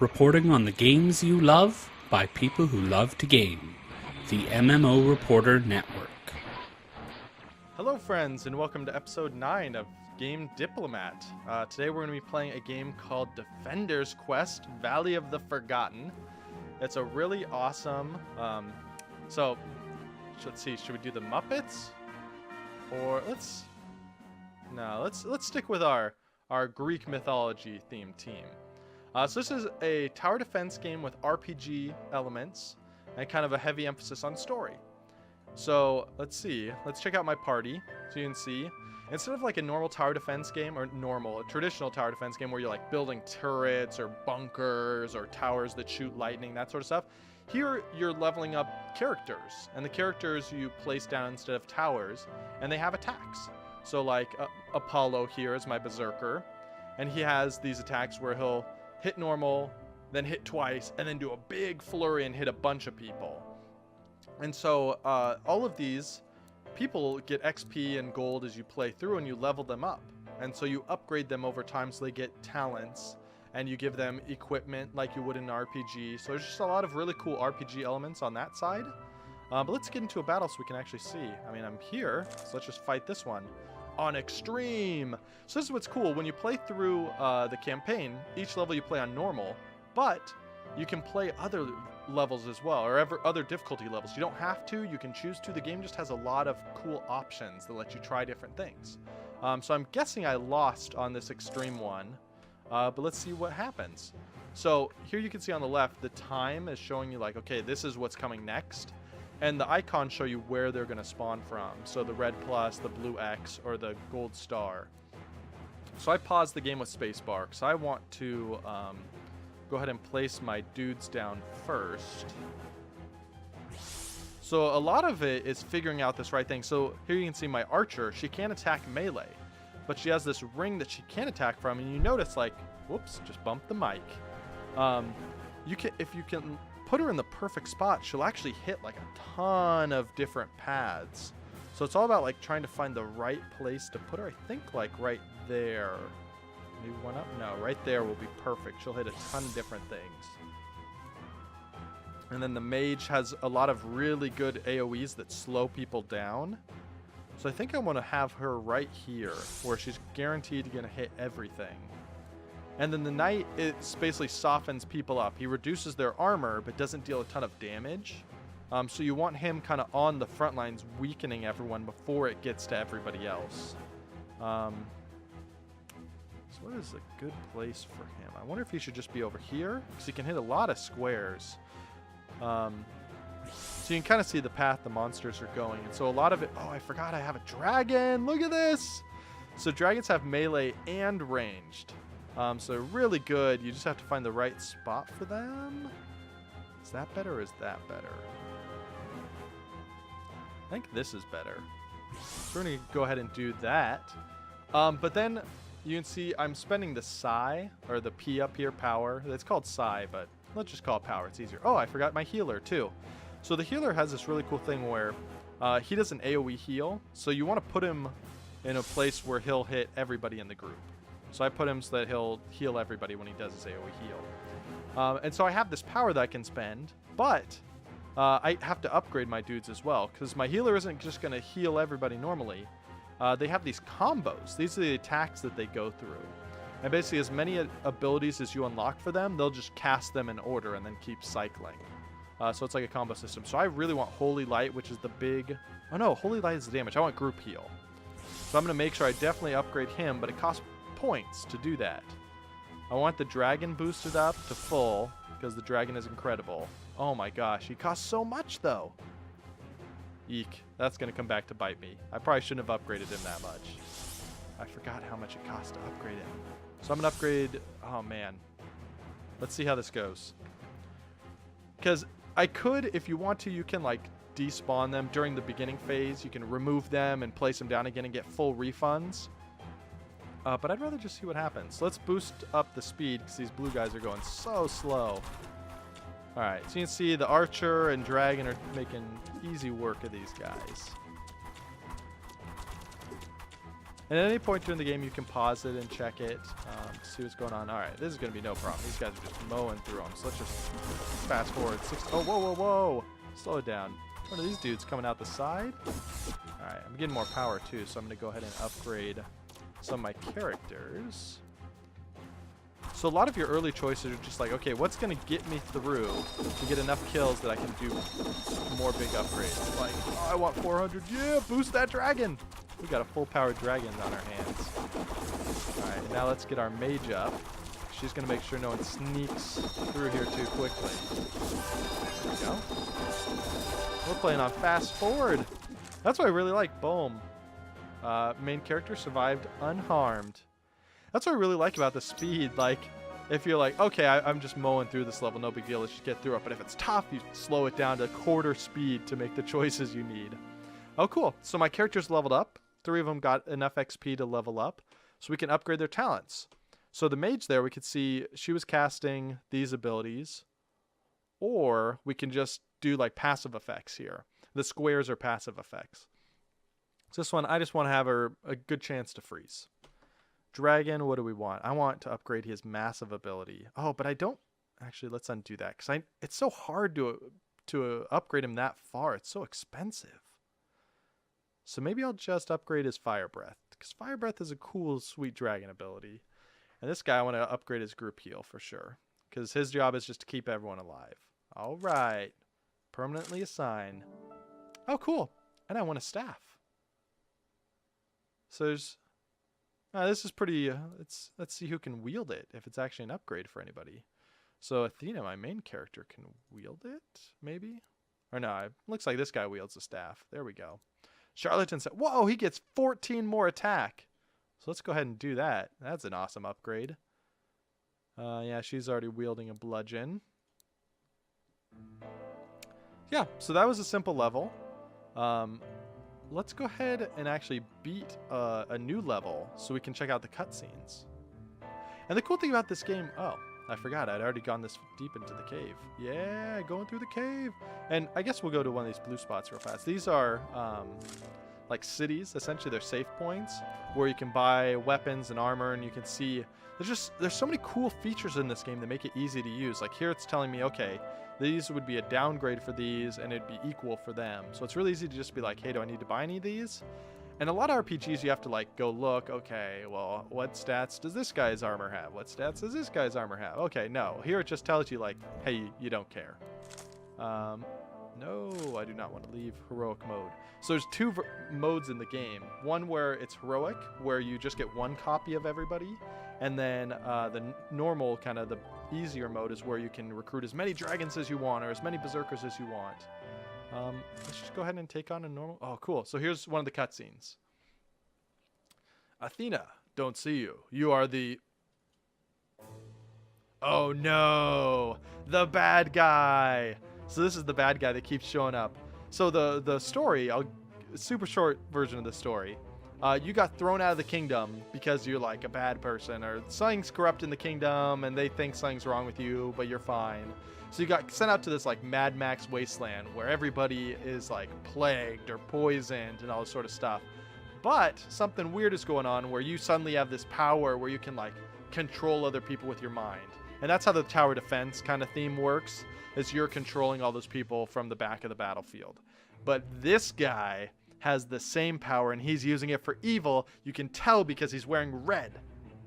reporting on the games you love by people who love to game. The MMO Reporter Network. Hello friends, and welcome to episode 9 of Game Diplomat. Today we're going to be playing a game called Defender's Quest, Valley of the Forgotten. It's a really awesome, so let's see, should we do the Muppets? Or let's stick with our Greek mythology themed team. So this is a tower defense game with RPG elements and kind of a heavy emphasis on story. So let's see, let's check out my party. So you can see, instead of like a normal tower defense game, or a traditional tower defense game where you're like building turrets or bunkers or towers that shoot lightning, that sort of stuff, here you're leveling up characters, and the characters you place down instead of towers, and they have attacks. So like Apollo here is my berserker, and he has these attacks where he'll hit normal, then hit twice, and then do a big flurry and hit a bunch of people. And so all of these people get XP and gold as you play through, and you level them up. And so you upgrade them over time so they get talents, and you give them equipment like you would in an RPG. So there's just a lot of really cool RPG elements on that side. But let's get into a battle so we can actually see. I mean, I'm here, so let's just fight this one. On extreme. So this is what's cool. When you play through the campaign, each level you play on normal, but you can play other levels as well, or other difficulty levels. You don't have to, you can choose to. The game just has a lot of cool options that let you try different things. So I'm guessing I lost on this extreme one, but let's see what happens. So here you can see on the left, the time is showing you like, okay, this is what's coming next. And the icons show you where they're going to spawn from. So the red plus, the blue X, or the gold star. So I paused the game with spacebar because I want to go ahead and place my dudes down first. So a lot of it is figuring out this right thing. So here you can see my archer. She can't attack melee, but she has this ring that she can attack from. And you notice, like, whoops, just bumped the mic. If you can put her in the perfect spot, she'll actually hit like a ton of different paths. So it's all about like trying to find the right place to put her. I think like right there. Maybe one up? No, right there will be perfect. She'll hit a ton of different things. And then the mage has a lot of really good AoEs that slow people down. So I think I want to have her right here where she's guaranteed going to hit everything. And then the knight, it basically softens people up. He reduces their armor, but doesn't deal a ton of damage. So you want him kind of on the front lines, weakening everyone before it gets to everybody else. So what is a good place for him? I wonder if he should just be over here, because he can hit a lot of squares. So you can kind of see the path the monsters are going. And so a lot of it... Oh, I forgot I have a dragon! Look at this! So dragons have melee and ranged. So they're really good. You just have to find the right spot for them. Is that better or is that better? I think this is better. So we're going to go ahead and do that. But then you can see I'm spending the psi, or the P up here, power. It's called psi, but let's just call it power. It's easier. Oh, I forgot my healer too. So the healer has this really cool thing where he does an AoE heal. So you want to put him in a place where he'll hit everybody in the group. So I put him so that he'll heal everybody when he does his AoE heal. And so I have this power that I can spend, but I have to upgrade my dudes as well, because my healer isn't just going to heal everybody normally. They have these combos. These are the attacks that they go through. And basically as many abilities as you unlock for them, they'll just cast them in order and then keep cycling. So it's like a combo system. So I really want Holy Light, which is the big... Oh no, Holy Light is the damage. I want group heal. So I'm going to make sure I definitely upgrade him, but it costs points to do that. I want the dragon boosted up to full because the dragon is incredible. Oh my gosh, he costs so much though. Eek, that's gonna come back to bite me. I probably shouldn't have upgraded him that much. I forgot how much it costs to upgrade him. So I'm gonna upgrade... Oh man, let's see how this goes. Because I could, if you want to, you can like despawn them during the beginning phase. You can remove them and place them down again and get full refunds. But I'd rather just see what happens. Let's boost up the speed because these blue guys are going so slow. Alright, so you can see the archer and dragon are making easy work of these guys. And at any point during the game, you can pause it and check it to see what's going on. All right, this is going to be no problem. These guys are just mowing through them. So let's just fast forward. Oh, whoa, whoa, whoa. Slow it down. One of these dudes coming out the side. All right, I'm getting more power too, so I'm going to go ahead and upgrade some of my characters. So a lot of your early choices are just like, okay, what's going to get me through to get enough kills that I can do more big upgrades? Like, oh, I want 400. Yeah, boost that dragon. We got a full-powered dragon on our hands. All right, now let's get our mage up. She's going to make sure no one sneaks through here too quickly. There we go. We're playing on fast forward. That's what I really like. Boom. Main character survived unharmed. That's what I really like about the speed. Like, if you're like, okay, I'm just mowing through this level, no big deal, let's just get through it. But if it's tough, you slow it down to quarter speed to make the choices you need. Oh, cool. So my character's leveled up. 3 of them got enough XP to level up, so we can upgrade their talents. So the mage there, we could see she was casting these abilities, or we can just do like passive effects here. The squares are passive effects. So this one, I just want to have her a good chance to freeze. Dragon, what do we want? I want to upgrade his massive ability. Oh, but I don't. Actually, let's undo that because it's so hard to upgrade him that far. It's so expensive. So maybe I'll just upgrade his Fire Breath, because Fire Breath is a cool, sweet dragon ability. And this guy, I want to upgrade his group heal for sure, because his job is just to keep everyone alive. All right. Permanently assign. Oh, cool. And I want a staff. So there's... this is pretty... let's see who can wield it, if it's actually an upgrade for anybody. So Athena, my main character, can wield it, maybe? Or no, it looks like this guy wields the staff. There we go. Charlatan said, whoa, he gets 14 more attack. So let's go ahead and do that. That's an awesome upgrade. Yeah, she's already wielding a bludgeon. Yeah, so that was a simple level. Let's go ahead and actually beat a new level so we can check out the cutscenes. And the cool thing about this game... Oh, I forgot. I'd already gone this deep into the cave. Yeah, going through the cave. And I guess we'll go to one of these blue spots real fast. These are like cities. Essentially, they're save points where you can buy weapons and armor, and you can see... There's so many cool features in this game that make it easy to use. Like here it's telling me, okay, these would be a downgrade for these, and it'd be equal for them. So it's really easy to just be like, hey, do I need to buy any of these? And a lot of RPGs, you have to like go look, okay, well, what stats does this guy's armor have? What stats does this guy's armor have? Okay, no. Here it just tells you like, hey, you don't care. No, I do not want to leave heroic mode. So there's 2 modes in the game. One where it's heroic, where you just get 1 copy of everybody. And then the normal, kind of the easier mode is where you can recruit as many dragons as you want or as many berserkers as you want. Let's just go ahead and take on a normal... Oh, cool. So here's one of the cutscenes. Athena, don't see you. You are the... Oh, no. The bad guy. So this is the bad guy that keeps showing up. So the story, super short version of the story. You got thrown out of the kingdom because you're like a bad person, or something's corrupt in the kingdom and they think something's wrong with you, but you're fine. So you got sent out to this like Mad Max wasteland where everybody is like plagued or poisoned and all this sort of stuff. But something weird is going on where you suddenly have this power where you can like control other people with your mind. And that's how the tower defense kind of theme works, is you're controlling all those people from the back of the battlefield. But this guy has the same power and he's using it for evil. You can tell because he's wearing red,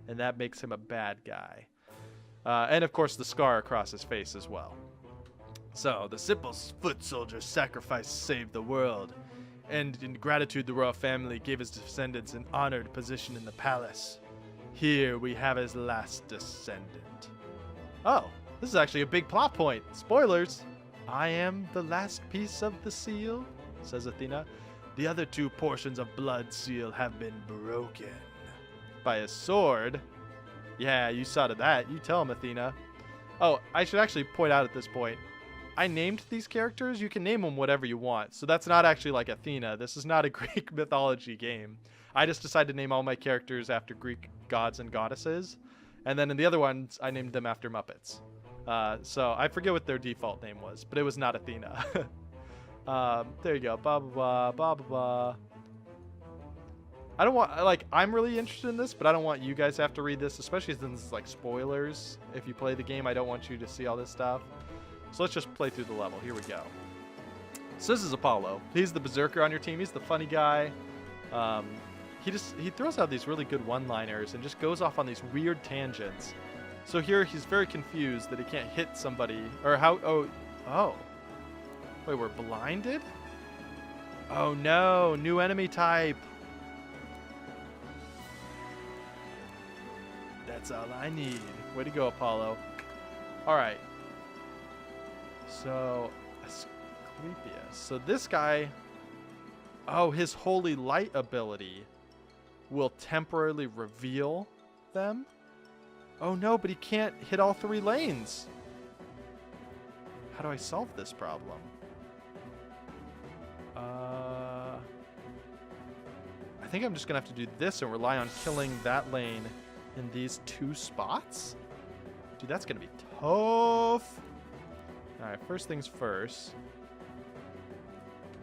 and that makes him a bad guy. And of course the scar across his face as well. So the simple foot soldier's sacrifice saved the world, and in gratitude the royal family gave his descendants an honored position in the palace. Here we have his last descendant. Oh, this is actually a big plot point. Spoilers. I am the last piece of the seal, says Athena. The other 2 portions of blood seal have been broken by a sword. Yeah, you saw to that. You tell him, Athena. Oh, I should actually point out at this point, I named these characters. You can name them whatever you want. So that's not actually like Athena. This is not a Greek mythology game. I just decided to name all my characters after Greek gods and goddesses. And then in the other ones, I named them after Muppets. So I forget what their default name was, but it was not Athena. There you go. Blah, blah, blah, blah, blah, blah. I don't want, like, I'm really interested in this, but I don't want you guys to have to read this, especially since it's like spoilers. If you play the game, I don't want you to see all this stuff. So let's just play through the level. Here we go. So this is Apollo. He's the berserker on your team. He's the funny guy. He throws out these really good one-liners and just goes off on these weird tangents. So here he's very confused that he can't hit somebody, or how, oh. Wait, we're blinded? Oh no, new enemy type. That's all I need. Way to go, Apollo. All right. So, Asclepius. So this guy, oh, his holy light ability will temporarily reveal them. Oh no, but he can't hit all 3 lanes. How do I solve this problem? I think I'm just gonna have to do this and rely on killing that lane in these 2 spots. Dude, that's gonna be tough. Alright, first things first.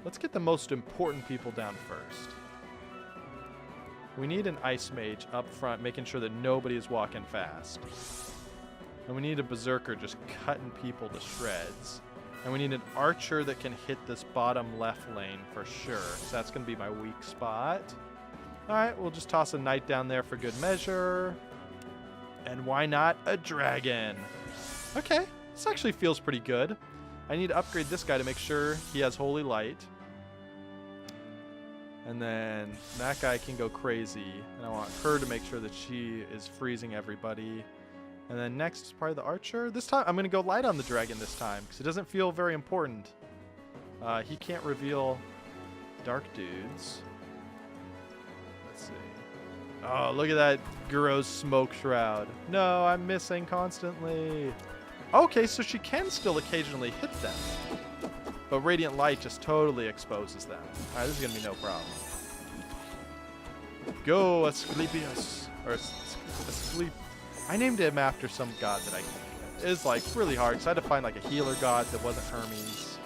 Let's get the most important people down first. We need an ice mage up front, making sure that nobody is walking fast. And we need a berserker just cutting people to shreds. And we need an archer that can hit this bottom left lane for sure. So that's going to be my weak spot. Alright, we'll just toss a knight down there for good measure. And why not a dragon? Okay, this actually feels pretty good. I need to upgrade this guy to make sure he has holy light. And then that guy can go crazy. And I want her to make sure that she is freezing everybody. And then next is probably the archer. This time, I'm going to go light on the dragon this time, because it doesn't feel very important. He can't reveal dark dudes. Let's see. Oh, look at that gross smoke shroud. No, I'm missing constantly. Okay, so she can still occasionally hit them. But radiant light just totally exposes them. Alright, this is going to be no problem. Go, Asclepius. Or Asclepius. I named him after some god that is like really hard. So I had to find like a healer god that wasn't Hermes.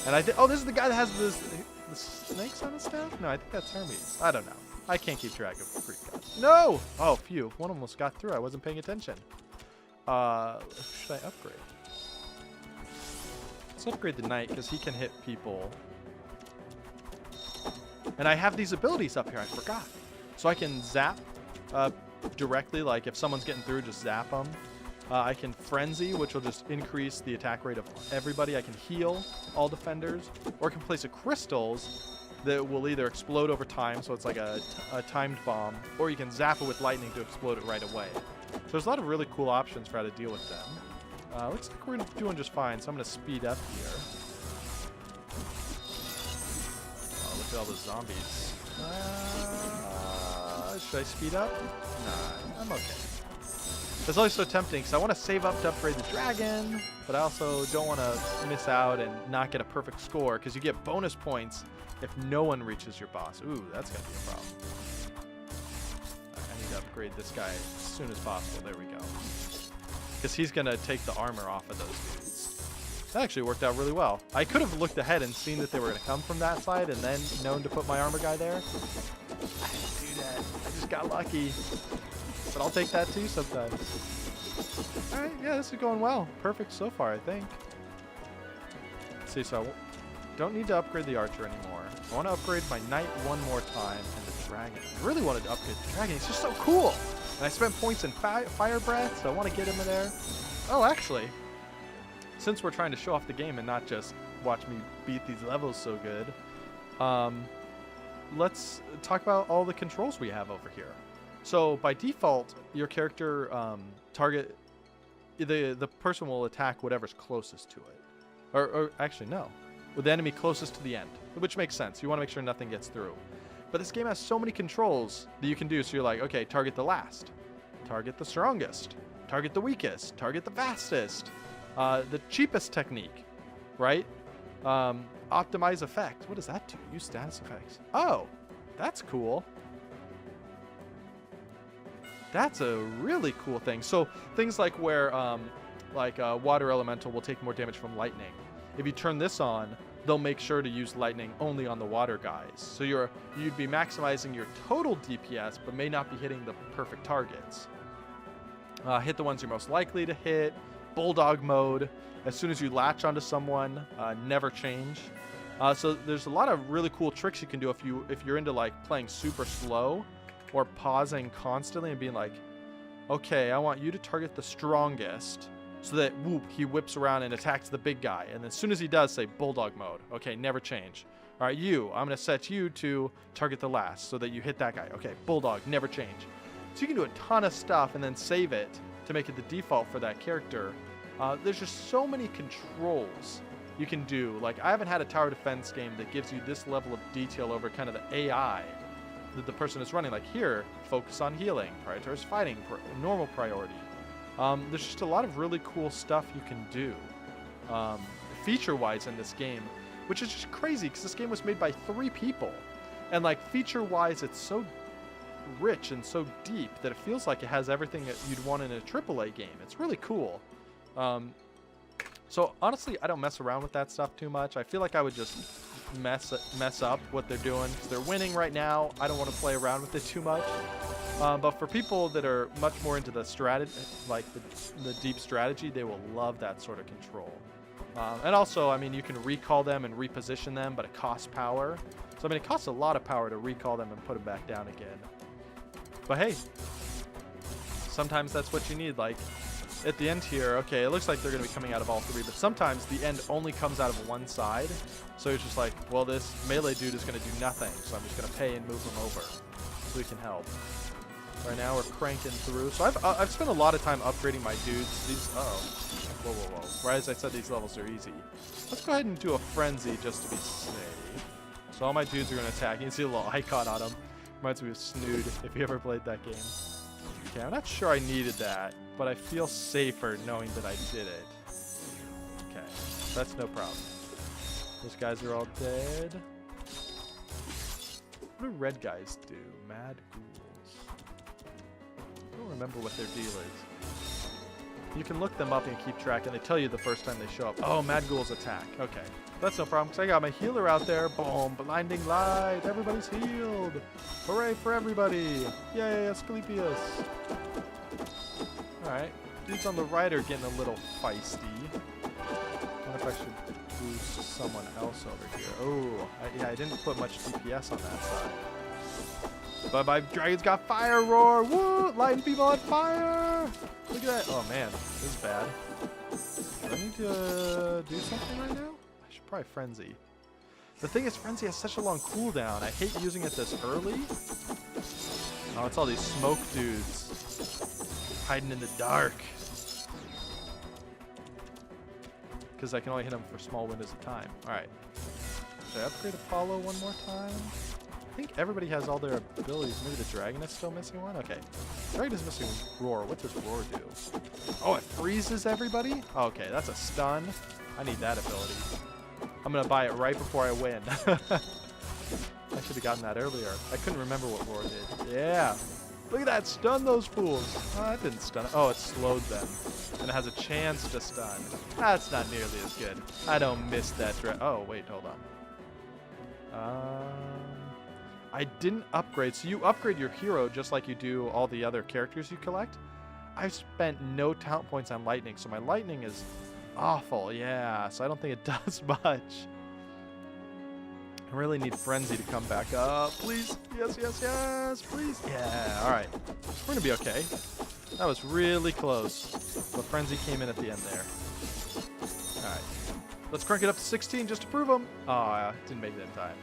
And oh, this is the guy that has the snakes on his staff? No, I think that's Hermes. I don't know. I can't keep track of Greek gods. No! Oh, phew. One almost got through. I wasn't paying attention. Should I upgrade? Let's upgrade the knight because he can hit people. And I have these abilities up here. I forgot. So I can zap directly, like if someone's getting through, just zap them. I can frenzy, which will just increase the attack rate of everybody. I can heal all defenders, or I can place a crystals that will either explode over time, so it's like a timed bomb, or you can zap it with lightning to explode it right away. So there's a lot of really cool options for how to deal with them. Looks like we're doing just fine, so I'm going to speed up here. Oh, look at all the zombies. Should I speed up? Nah, I'm okay. It's always so tempting because I want to save up to upgrade the dragon, but I also don't want to miss out and not get a perfect score because you get bonus points if no one reaches your boss. Ooh, that's going to be a problem. Right, I need to upgrade this guy as soon as possible. There we go. Because he's going to take the armor off of those dudes. That actually worked out really well. I could have looked ahead and seen that they were going to come from that side and then known to put my armor guy there. I didn't do that. I just got lucky. But I'll take that too sometimes. Alright, yeah, this is going well. Perfect so far, I think. Let's see, so I don't need to upgrade the archer anymore. I want to upgrade my knight one more time and the dragon. I really wanted to upgrade the dragon. He's just so cool. And I spent points in fire breath, so I want to get him in there. Oh, actually, since we're trying to show off the game and not just watch me beat these levels so good, let's talk about all the controls we have over here. So by default, your character target the person will attack whatever's closest to it, or actually no, with the enemy closest to the end, which makes sense. You want to make sure nothing gets through. But this game has so many controls that you can do. So you're like, okay, target the last, target the strongest, target the weakest, target the fastest, the cheapest technique, right? Optimize effect. What does that do? Use status effects. Oh, that's cool. That's a really cool thing. So things like where water elemental will take more damage from lightning. If you turn this on, they'll make sure to use lightning only on the water guys. So you'd be maximizing your total DPS, but may not be hitting the perfect targets. Hit the ones you're most likely to hit. Bulldog mode. As soon as you latch onto someone, never change. So there's a lot of really cool tricks you can do if you're into like playing super slow or pausing constantly and being like, okay, I want you to target the strongest. So that, whoop, he whips around and attacks the big guy. And as soon as he does, say bulldog mode. Okay, never change. All right, I'm going to set you to target the last so that you hit that guy. Okay, bulldog, never change. So you can do a ton of stuff and then save it to make it the default for that character. There's just so many controls you can do. Like, I haven't had a tower defense game that gives you this level of detail over kind of the AI that the person is running. Like here, focus on healing, prioritize fighting, normal priority. There's just a lot of really cool stuff you can do feature-wise in this game, which is just crazy because this game was made by 3 people. And like feature-wise, it's so rich and so deep that it feels like it has everything that you'd want in a AAA game. It's really cool. So honestly, I don't mess around with that stuff too much. I feel like I would just mess up what they're doing because they're winning right now. I don't want to play around with it too much. But for people that are much more into the strategy, like the deep strategy, they will love that sort of control. And also, I mean, you can recall them and reposition them, but it costs power. So I mean, it costs a lot of power to recall them and put them back down again. But hey, sometimes that's what you need. Like at the end here, okay, it looks like they're going to be coming out of all 3, but sometimes the end only comes out of one side. So it's just like, well, this melee dude is going to do nothing, so I'm just going to pay and move him over so he can help. Right now we're cranking through. So I've spent a lot of time upgrading my dudes. These, whoa. Right as I said, these levels are easy. Let's go ahead and do a frenzy just to be safe. So all my dudes are going to attack. You can see a little icon on them. Reminds me of Snood, if you ever played that game. Okay, I'm not sure I needed that, but I feel safer knowing that I did it. Okay, that's no problem. Those guys are all dead. What do red guys do? Mad ghouls. I don't remember what their deal is. You can look them up and keep track, and they tell you the first time they show up. Oh, mad ghouls attack. Okay, that's no problem, because I got my healer out there. Boom, blinding light. Everybody's healed. Hooray for everybody. Yay, Asclepius. Alright, dudes on the right are getting a little feisty. I wonder if I should boost someone else over here. Oh, yeah, I didn't put much DPS on that side. But my dragon's got fire roar. Woo! Lighting people on fire. Look at that. Oh, man. This is bad. Do I need to do something right now? I should probably frenzy. The thing is, frenzy has such a long cooldown. I hate using it this early. Oh, it's all these smoke dudes hiding in the dark. Because I can only hit them for small windows of time. Alright. Should I upgrade Apollo one more time? I think everybody has all their abilities. Maybe the dragon is still missing one? Okay. Dragon is missing roar. What does roar do? Oh, it freezes everybody? Oh, okay, that's a stun. I need that ability. I'm going to buy it right before I win. I should have gotten that earlier. I couldn't remember what roar did. Yeah. Look at that. Stun those fools. Oh, that didn't stun. Oh, it slowed them. And it has a chance to stun. That's not nearly as good. I don't miss that. Oh, wait. Hold on. I didn't upgrade. So you upgrade your hero just like you do all the other characters you collect. I've spent no talent points on lightning. So my lightning is awful. Yeah. So I don't think it does much. I really need Frenzy to come back up. Please. Yes, yes, yes. Please. Yeah. All right. We're going to be okay. That was really close. But Frenzy came in at the end there. All right. Let's crank it up to 16 just to prove them. Oh, I didn't make it in time.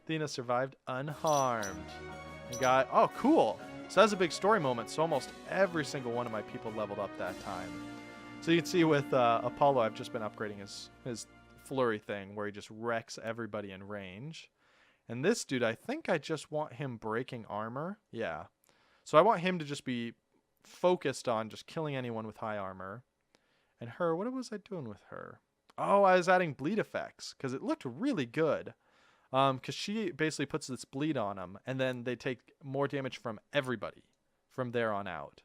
Athena survived unharmed. And got... Oh, cool. So that's a big story moment. So almost every single one of my people leveled up that time. So you can see with Apollo, I've just been upgrading his flurry thing where he just wrecks everybody in range. And this dude, I think I just want him breaking armor. Yeah. So I want him to just be focused on just killing anyone with high armor. And her, what was I doing with her? Oh, I was adding bleed effects because it looked really good. Because she basically puts this bleed on them, and then they take more damage from everybody from there on out.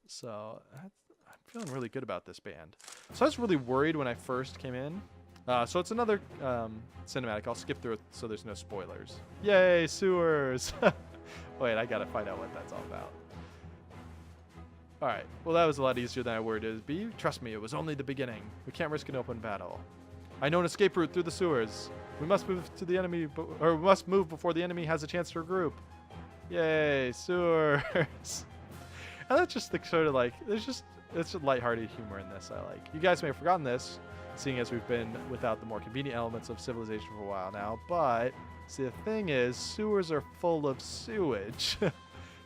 So I'm feeling really good about this band. So I was really worried when I first came in So it's another cinematic. I'll skip through it so there's no spoilers. Yay, sewers! Wait, I gotta find out what that's all about. Alright, well that was a lot easier than I worried it would be. Trust me, it was only the beginning. We can't risk an open battle. I know an escape route through the sewers. We must move to the enemy, or we must move before the enemy has a chance to regroup. Yay, sewers! And that's just the sort of like, it's just lighthearted humor in this I like. You guys may have forgotten this, seeing as we've been without the more convenient elements of civilization for a while now, but see, the thing is, sewers are full of sewage.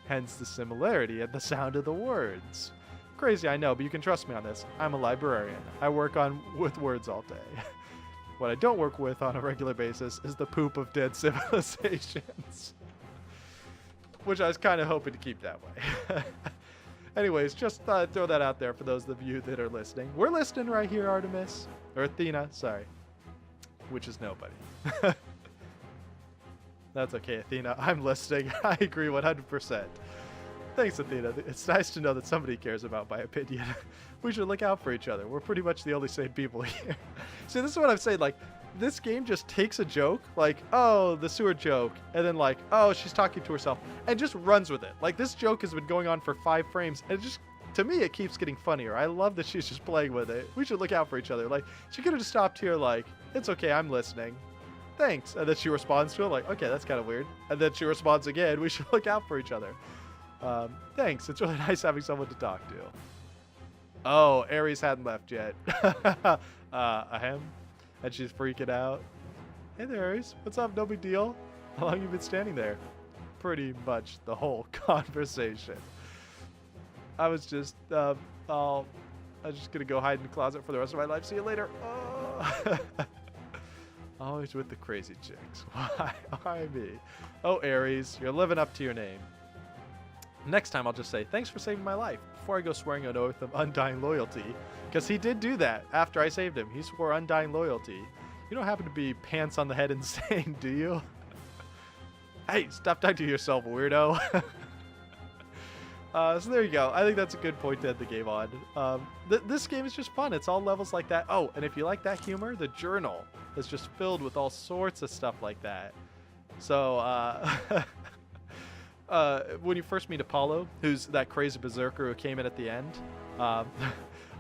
Hence the similarity and the sound of the words. Crazy, I know, but you can trust me on this. I'm a librarian. I work with words all day. What I don't work with on a regular basis is the poop of dead civilizations. Which I was kind of hoping to keep that way. Anyways, just thought I'd throw that out there for those of you that are listening. We're listening right here, Artemis. Or Athena, sorry. Which is nobody. That's okay, Athena. I'm listening. I agree 100%. Thanks, Athena. It's nice to know that somebody cares about my opinion. We should look out for each other. We're pretty much the only sane people here. See, this is what I'm saying. Like, this game just takes a joke, like, oh, the sewer joke, and then like, oh, she's talking to herself, and just runs with it. Like, this joke has been going on for 5 frames, and it just, to me, it keeps getting funnier. I love that she's just playing with it. We should look out for each other. Like, she could have just stopped here like, it's okay, I'm listening. Thanks. And then she responds to it like, okay, that's kind of weird. And then she responds again, we should look out for each other. Thanks. It's really nice having someone to talk to. Oh, Ares hadn't left yet. Ahem. And she's freaking out. Hey there, Ares. What's up? No big deal. How long you been standing there? Pretty much the whole conversation. I was just, I was just gonna go hide in the closet for the rest of my life. See you later. Oh. Always with the crazy chicks. Why me? Oh, Ares, you're living up to your name. Next time I'll just say, thanks for saving my life, before I go swearing an oath of undying loyalty. Because he did do that after I saved him. He swore undying loyalty. You don't happen to be pants on the head insane, do you? Hey, stop talking to yourself, weirdo. So there you go. I think that's a good point to end the game on. This game is just fun. It's all levels like that. Oh, and if you like that humor, the journal is just filled with all sorts of stuff like that. So, when you first meet Apollo, who's that crazy berserker who came in at the end,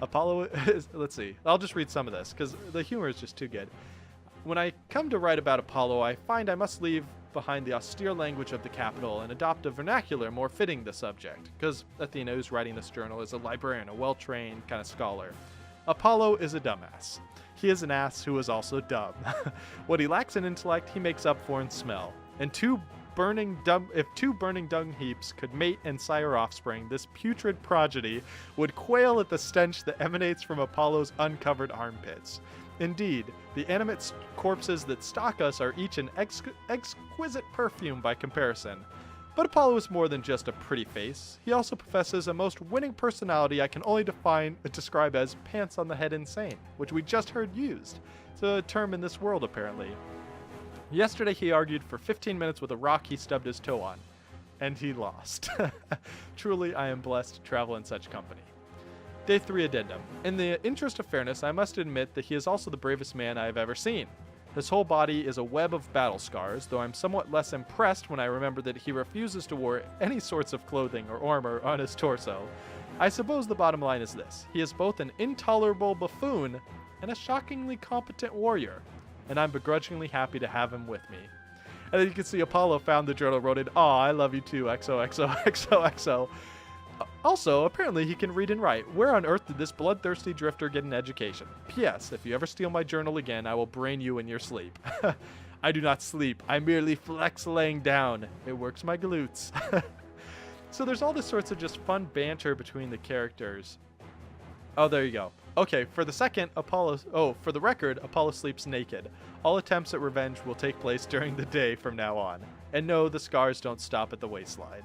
Apollo is, let's see, I'll just read some of this because the humor is just too good. When I come to write about Apollo, I find I must leave behind the austere language of the capital and adopt a vernacular more fitting the subject, because Athena, who's writing this journal, is a librarian, a well-trained kind of scholar. Apollo is a dumbass. He is an ass who is also dumb. What he lacks in intellect, he makes up for in smell. And if two burning dung heaps could mate and sire offspring, this putrid progeny would quail at the stench that emanates from Apollo's uncovered armpits. Indeed, the animate corpses that stalk us are each an exquisite perfume by comparison. But Apollo is more than just a pretty face. He also possesses a most winning personality I can only describe as pants on the head insane, which we just heard used. It's a term in this world, apparently. Yesterday he argued for 15 minutes with a rock he stubbed his toe on, and he lost. Truly, I am blessed to travel in such company. Day 3 addendum. In the interest of fairness, I must admit that he is also the bravest man I have ever seen. His whole body is a web of battle scars, though I'm somewhat less impressed when I remember that he refuses to wear any sorts of clothing or armor on his torso. I suppose the bottom line is this. He is both an intolerable buffoon and a shockingly competent warrior, and I'm begrudgingly happy to have him with me. And then you can see Apollo found the journal, wrote in, "Aw, I love you too, XOXOXOXO." Also, apparently he can read and write. Where on earth did this bloodthirsty drifter get an education? P.S. If you ever steal my journal again, I will brain you in your sleep. I do not sleep. I merely flex laying down. It works my glutes. So there's all this sorts of just fun banter between the characters. Oh, there you go. Okay, for the record, Apollo sleeps naked. All attempts at revenge will take place during the day from now on. And no, the scars don't stop at the waistline.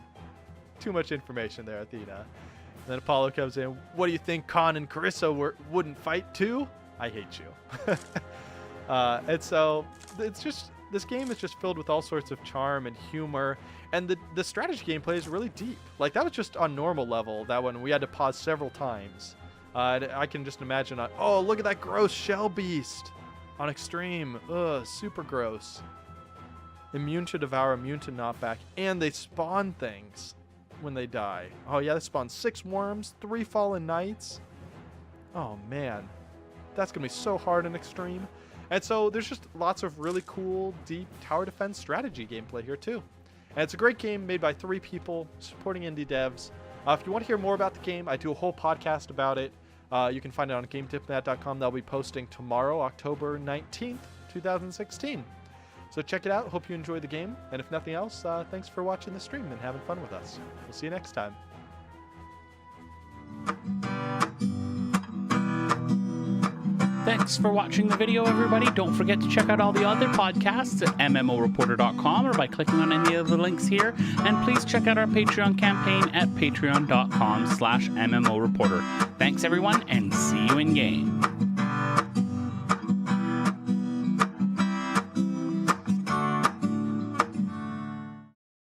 Too much information there, Athena. And then Apollo comes in. What do you think, Khan and Carissa wouldn't fight too? I hate you. And so it's just, this game is just filled with all sorts of charm and humor, and the strategy gameplay is really deep. Like, that was just on normal level, that one we had to pause several times. I can just imagine, oh, look at that gross shell beast. On extreme. Ugh, super gross. Immune to devour, immune to knockback, and they spawn things when they die. Oh yeah, they spawn 6 worms, 3 fallen knights. Oh man, that's gonna be so hard in extreme. And so there's just lots of really cool, deep tower defense strategy gameplay here too. And it's a great game made by 3 people supporting indie devs. If you want to hear more about the game, I do a whole podcast about it. You can find it on GameDiplomat.com. That'll be posting tomorrow, October 19th, 2016. So check it out. Hope you enjoy the game. And if nothing else, thanks for watching the stream and having fun with us. We'll see you next time. Thanks for watching the video, everybody. Don't forget to check out all the other podcasts at MMOreporter.com or by clicking on any of the links here. And please check out our Patreon campaign at patreon.com/MMOreporter. Thanks, everyone, and see you in game.